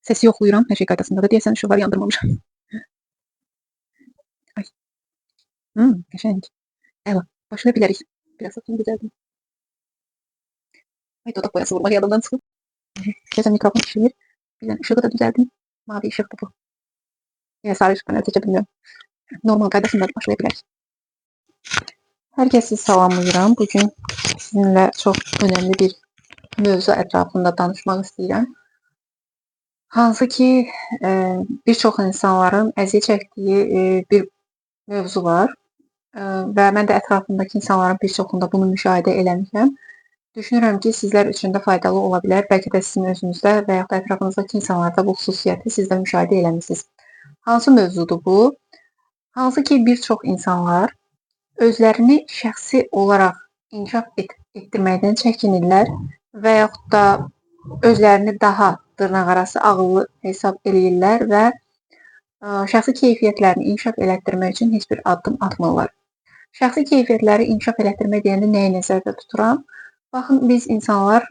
Səsi yoxlayıram, hər şey qaydasındadır. Deyəsən işıqları yandırmamışam. Ay, qəşəng. Əla. Başlaya bilərik. Biraz saçımı düzəldim. Ay, dodaq boyası vurmaq yadımdan çıxıb. Deyəsən mikrofon işləyir. Bilən ışığı da düzəldim. Mavi işıqdır bu. Sarı işıqdan əl çəkə bilmirəm. Normal qaydasındadır, başlaya bilərik. Hər kəsi salamlayıram. Bugün sizinlə çox önəmli bir mövzu ətrafında danışmaq istəyirəm. Hansı ki, bir çox insanların əziyyət çəkdiyi bir mövzu var. Və mən də ətrafımdakı insanların bir çoxunda bunu müşahidə eləmişəm. Düşünürəm ki, sizlər üçün də faydalı ola bilər. Bəlkə də sizin özünüzdə və yaxud da ətrafınızdakı insanlarda bu xüsusiyyəti siz də müşahidə eləmisiniz. Hansı mövzudur bu? Hansı ki, bir çox insanlar özlərini şəxsi olaraq inkişaf etdirməkdən çəkinirlər və yaxud da özlərini daha dırnaqarası ağıllı hesab eləyirlər və şəxsi keyfiyyətlərini inkişaf elətdirmək üçün heç bir addım atmırlar. Şəxsi keyfiyyətləri inkişaf elətdirmək deyəndə nəyi nəzərdə tuturam? Baxın, biz insanlar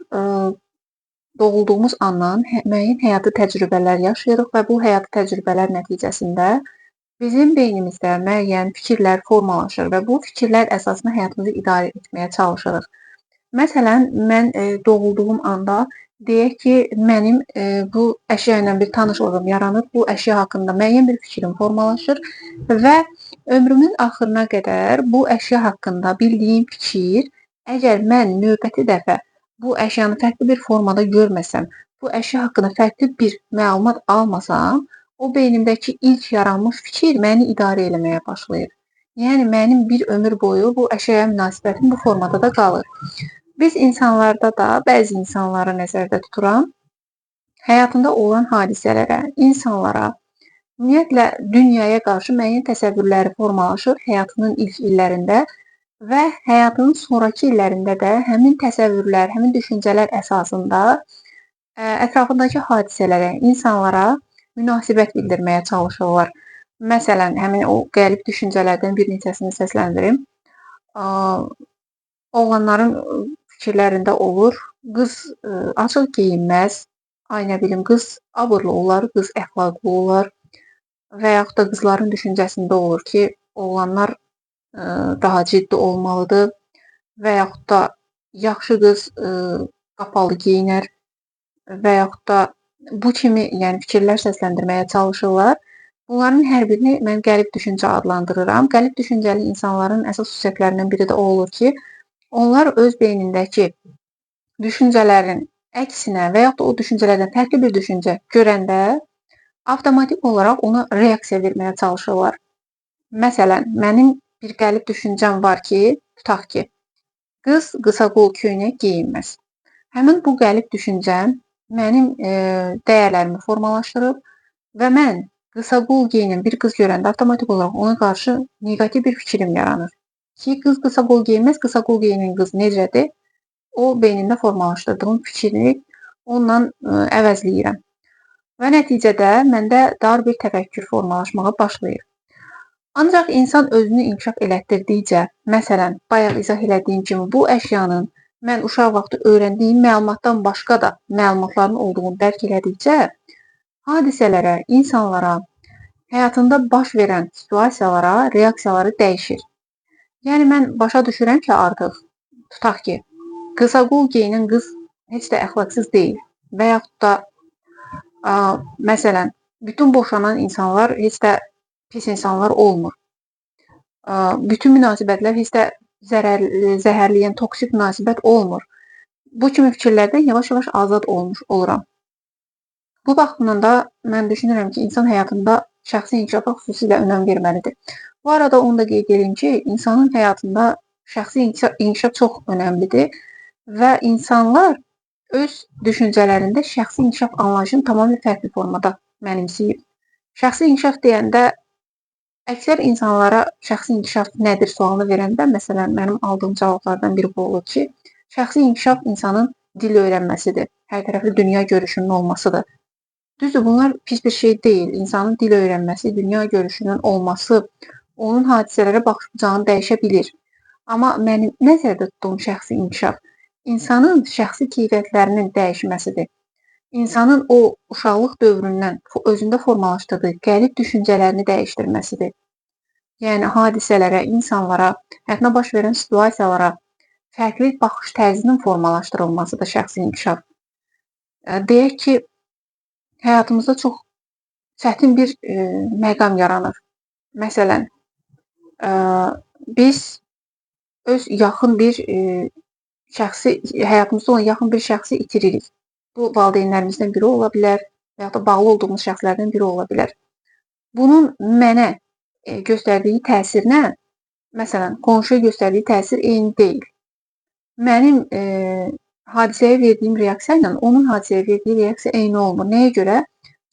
doğulduğumuz andan müəyyən həyatı təcrübələr yaşayırıq və bu həyatı təcrübələr nəticəsində bizim beynimizdə müəyyən fikirlər formalaşır və bu fikirlər əsasında həyatımızı idarə etməyə çalışırıq. Məsələn, mən doğulduğum anda deyək ki, mənim bu əşya ilə bir tanışlığım yaranır, bu əşya haqqında müəyyən bir fikrim formalaşır və ömrümün axırına qədər bu əşya haqqında bildiyim fikir, əgər mən növbəti dəfə bu əşyanı fərqli bir formada görməsəm, bu əşya haqqında fərqli bir məlumat almasam, o beynimdəki ilk yaranmış fikir məni idarə eləməyə başlayır. Yəni, mənim bir ömür boyu bu əşyaya münasibətim bu formada da qalır. Biz insanlarda da bəzi insanları nəzərdə tuturam, həyatında olan hadisələrə, insanlara, ümumiyyətlə, dünyaya qarşı müəyyən təsəvvürləri formalaşır həyatının ilk illərində və həyatının sonraki illərində də həmin təsəvvürlər, həmin düşüncələr əsasında ətrafındakı hadisələrə, insanlara münasibət bildirməyə çalışırlar. Məsələn, həmin o qəlib düşüncələrdən bir neçəsini səsləndirim. Oğlanların fikirlərində olur, qız açıq geyinməz, ay nə bilim, qız abırlı olar, qız əxlaqlı olar və yaxud da qızların düşüncəsində olur ki, oğlanlar daha ciddi olmalıdır və yaxud da yaxşı qız qapalı geyinər və yaxud da bu kimi fikirlər səsləndirməyə çalışırlar. Bunların hər birini mən qəlib düşüncə adlandırıram. Qəlib düşüncəli insanların əsas xüsusiyyətlərindən biri də o olur ki, onlar öz beynindəki düşüncələrin əksinə və yaxud da o düşüncələrdən fərqli bir düşüncə görəndə avtomatik olaraq ona reaksiya verməyə çalışırlar. Məsələn, mənim bir qəlib düşüncəm var ki, tutaq ki, qız qısa qol köynək geyinməz. Həmin bu qəlib düşüncəm mənim dəyərlərimi formalaşdırıb və mən qısa qol geyinən bir qız görəndə avtomatik olaraq ona qarşı neqativ bir fikrim yaranır. Ki, qız qısa qol geyinməz, qısa qol geyinən qız necədir? O, beynimdə formalaşdırdığım fikrini onunla əvəzləyirəm. Və nəticədə məndə dar bir təfəkkür formalaşmağa başlayır. Ancaq insan özünü inkişaf elətdirdikcə, məsələn, bayaq izah elədiyim kimi bu əşyanın mən uşaq vaxtı öyrəndiyim məlumatdan başqa da məlumatların olduğunu dərk elədikcə, hadisələrə, insanlara, həyatında baş verən situasiyalara, reaksiyaları dəyişir. Yəni, mən başa düşürəm ki, artıq, tutaq ki, qısa qol geyinən qız heç də əxlaqsız deyil və yaxud da, məsələn, bütün boşanan insanlar heç də pis insanlar olmur. Bütün münasibətlər heç də zəhərləyən, toksik münasibət olmur. Bu kimi fikirlərdən yavaş-yavaş azad olmuş oluram. Bu baxımdan da mən düşünürəm ki, insan həyatında şəxsi inkişafa xüsusilə önəm verməlidir. Bu arada onu da qeyd edeyim ki, insanın həyatında şəxsi inkişaf çox önəmlidir və insanlar öz düşüncələrində şəxsi inkişaf anlayışını tamamilə fərqli formada mənimsəyib. Şəxsi inkişaf deyəndə əksər insanlara şəxsi inkişaf nədir sualını verəndə, məsələn, mənim aldığım cavablardan biri bu olur ki, şəxsi inkişaf insanın dil öyrənməsidir, hər tərəfli dünya görüşünün olmasıdır. Düzdür, bunlar pis bir şey deyil. İnsanın dil öyrənməsi, dünya görüşünün olması, onun hadisələrə baxış bucağını dəyişə bilir. Amma mənim nəzərdə tutduğum şəxsi inkişaf insanın şəxsi keyfiyyətlərinin dəyişməsidir. insanın o uşaqlıq dövründən özündə formalaşdırdığı qərib düşüncələrini dəyişdirməsidir. Yəni hadisələrə, insanlara, həyatına baş verən situasiyalara fərqli baxış tərzinin formalaşdırılmasıdır şəxsi inkişaf. Deyək ki, həyatımızda çox çətin bir məqam yaranır. Məsələn, biz öz yaxın bir şəxsi, həyatımızda olan yaxın bir şəxsi itiririk. Bu valideynlərimizdən biri ola bilər və ya da bağlı olduğumuz şəxslərdən biri ola bilər. Bunun mənə göstərdiyi təsirlə, məsələn, qonşuya göstərdiyi təsir eyni deyil. Mənim hadisəyə verdiyim reaksiya ilə onun hadisəyə verdiyi reaksiya eyni olmur. Nəyə görə?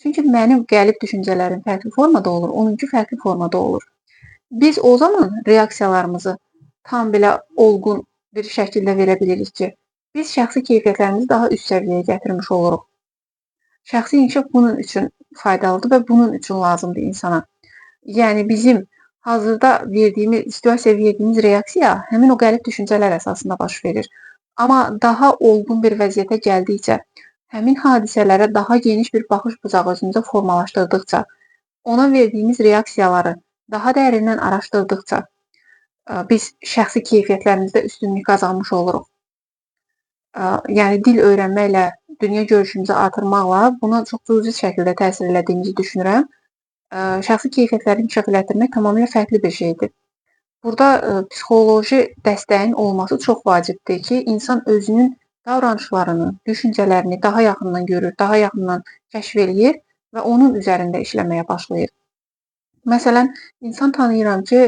Çünki mənim qəlib düşüncələrim fərqli formada olur, onunki fərqli formada olur. Biz o zaman reaksiyalarımızı tam belə olğun bir şəkildə verə bilirik ki, biz şəxsi keyfiyyətlərimizi daha üst səviyyəyə gətirmiş oluruq. Şəxsi inkişaf bunun üçün faydalıdır və bunun üçün lazımdır insana. Yəni bizim hazırda situasiyaya verdiyimiz reaksiya həmin o qəlib düşüncələr əsasında baş verir. Amma daha olğun bir vəziyyətə gəldikcə, həmin hadisələrə daha geniş bir baxış bucağı özümüzdə formalaşdırdıqca, ona verdiyimiz reaksiyaları daha dərindən araşdırdıqca biz şəxsi keyfiyyətlərimizdə üstünlük qazanmış oluruq. Yəni dil öyrənməklə, dünya görüşümüzü artırmaqla buna çox cüzi şəkildə təsir elədiyimizi düşünürəm. Şəxsi keyfiyyətləri inkişaf elətdirmək tamamilə fərqli bir şeydir. Burada psixoloji dəstəyin olması çox vacibdir ki, insan özünün davranışlarını, düşüncələrini daha yaxından görür, daha yaxından kəşf eləyir və onun üzərində işləməyə başlayır. Məsələn, insan tanıyıram ki,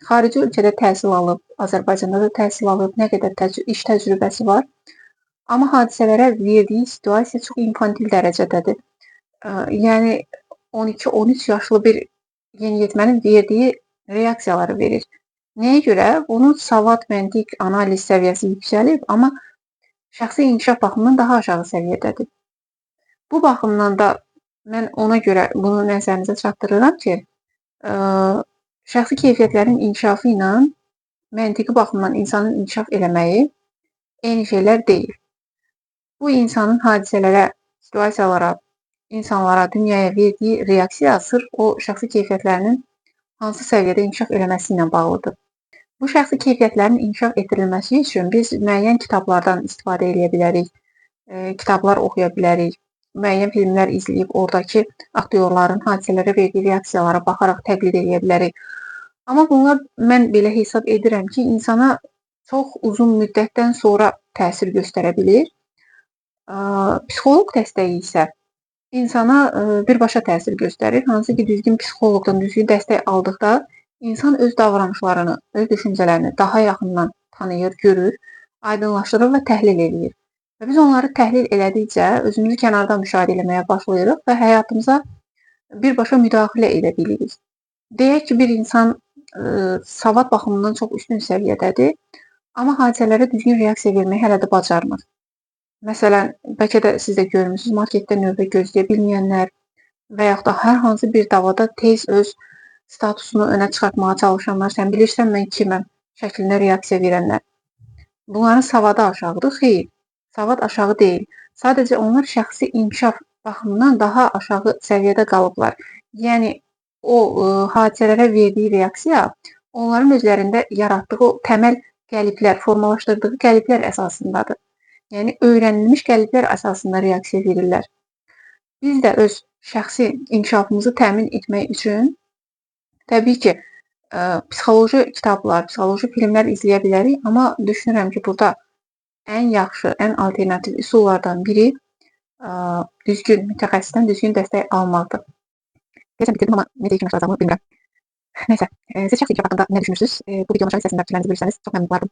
xarici ölkədə təhsil alıb, Azərbaycanda da təhsil alıb, nə qədər iş təcrübəsi var. Amma hadisələrə verdiyi situasiya çox infantil dərəcədədir. Yəni 12-13 yaşlı bir yeniyetmənin verdiyi reaksiyaları verir. Nəyə görə? Onun savad, məntiq, analiz səviyyəsi yüksəlib, amma şəxsi inkişaf baxımından daha aşağı səviyyədədir. Bu baxımdan da mən ona görə bunu nəzərinizə çatdırıram ki, şəxsi keyfiyyətlərin inkişafı ilə məntiqi baxımdan insanın inkişaf eləməyi eyni şeylər deyil. Bu insanın hadisələrə, situasiyalara, insanlara, dünyaya verdiyi reaksiya sırf o şəxsi keyfiyyətlərinin hansı səviyyədə inkişaf eləməsi ilə bağlıdır. Bu şəxsi keyfiyyətlərin inkişaf etdirilməsi üçün biz müəyyən kitablardan istifadə edə bilərik, kitablar oxuya bilərik, müəyyən filmlər izləyib oradakı aktyorların hadisələrə verdiyi reaksiyalara baxaraq təqlid edə bilərik. Amma bunlar mən belə hesab edirəm ki, insana çox uzun müddətdən sonra təsir göstərə bilir. Psixoloq dəstəyi isə insana birbaşa təsir göstərir. Hansı ki, düzgün psixoloqdan düzgün dəstək aldıqda insan öz davranışlarını, öz düşüncələrini daha yaxından tanıyır, görür, aydınlaşdırır və təhlil edir. Və biz onları təhlil elədikcə özümüzü kənardan müşahidə etməyə başlayırıq və həyatımıza birbaşa müdaxilə edə bilirik. Deyək ki, bir insan savad baxımından çox üstün səviyyədədir, amma hadisələrə düzgün reaksiya verməyi hələ də bacarmır. Məsələn, bəlkə də siz də görmüsünüz, marketdə növbə gözləyə bilməyənlər və yaxud da hər hansı bir davada tez öz statusunu önə çıxartmağa çalışanlar, sən bilirsən mən kiməm şəklində reaksiya verənlər. Bunların savadı aşağıdır. Xeyr, savad aşağı deyil. Sadəcə onlar şəxsi inkişaf baxımından daha aşağı səviyyədə qalıblar. Yəni, o hadisələrə verdiyi reaksiya onların özlərində yaratdığı o təməl qəliblər, formalaşdırdığı qəliblər əsasındadır. Yəni, öyrənilmiş qəliblər əsasında reaksiya verirlər. Biz də öz şəxsi inkişafımızı təmin etmək üçün təbii ki, psixoloji kitablar, psixoloji filmlər izləyə bilərik, amma düşünürəm ki, burada ən yaxşı, ən alternativ üsullardan biri düzgün mütəxəssisdən düzgün dəstək almaqdır. Deyəsən bitirdim, amma necə kimi başlayacağımı bilmirəm. Nəysə, siz şəxsi inkişaf haqqında nə düşünürsünüz? Bu videonun aşağı hissəsində fikirlərinizi bölürsəniz çox məmnun olardım.